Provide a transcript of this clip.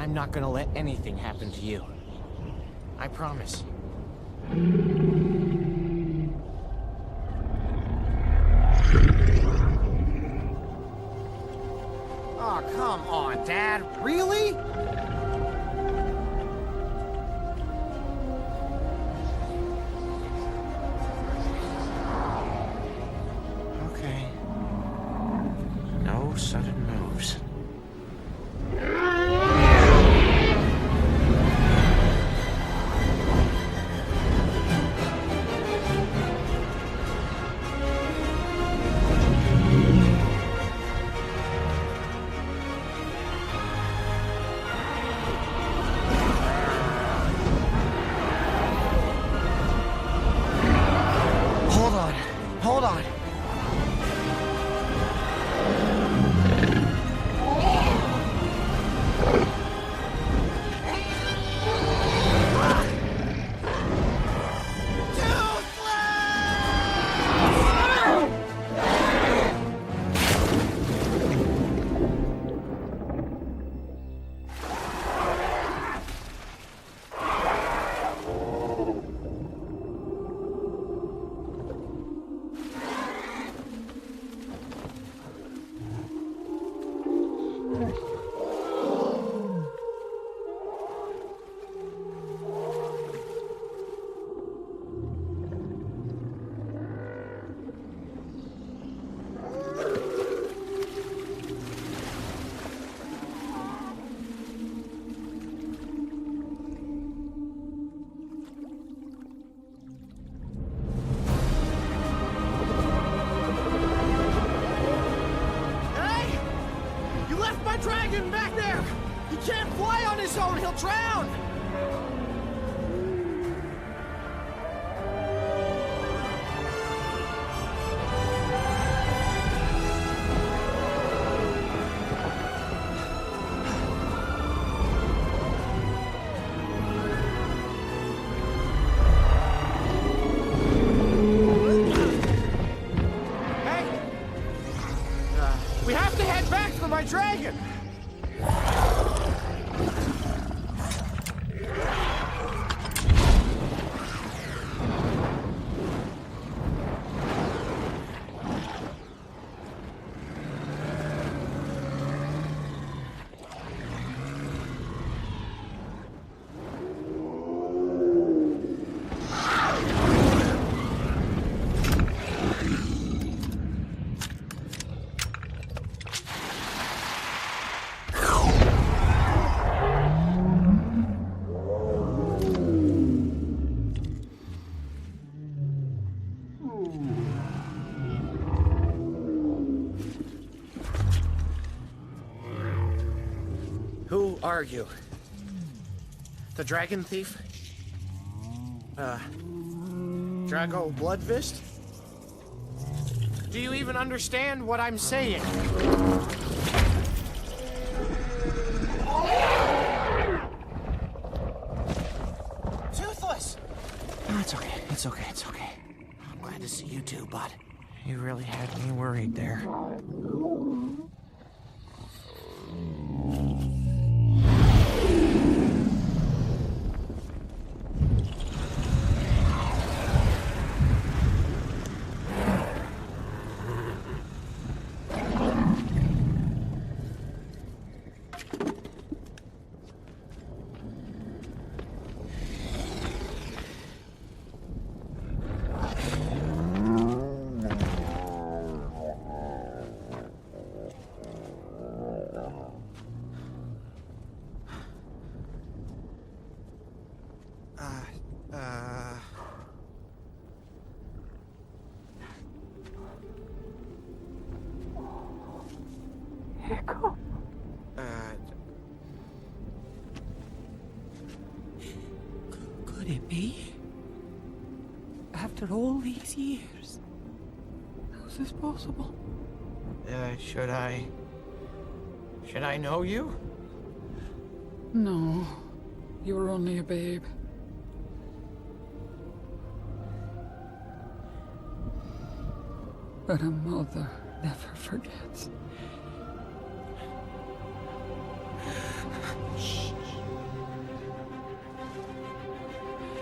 I'm not gonna let anything happen to you. I promise. Oh, come on, Dad. Really? Okay. No sudden moves. Hold on. Dragon back there! He can't fly on his own, he'll drown! Hey! We have to head back for my dragon! Who are you? The Dragon Thief? Drago Bloodfist? Do you even understand what I'm saying? Toothless! Oh, it's okay, it's okay, it's okay. I'm glad to see you too, bud. You really had me worried there. Echo. Could it be? After all these years? How's this possible? Should I know you? No. You were only a babe. But a mother never forgets.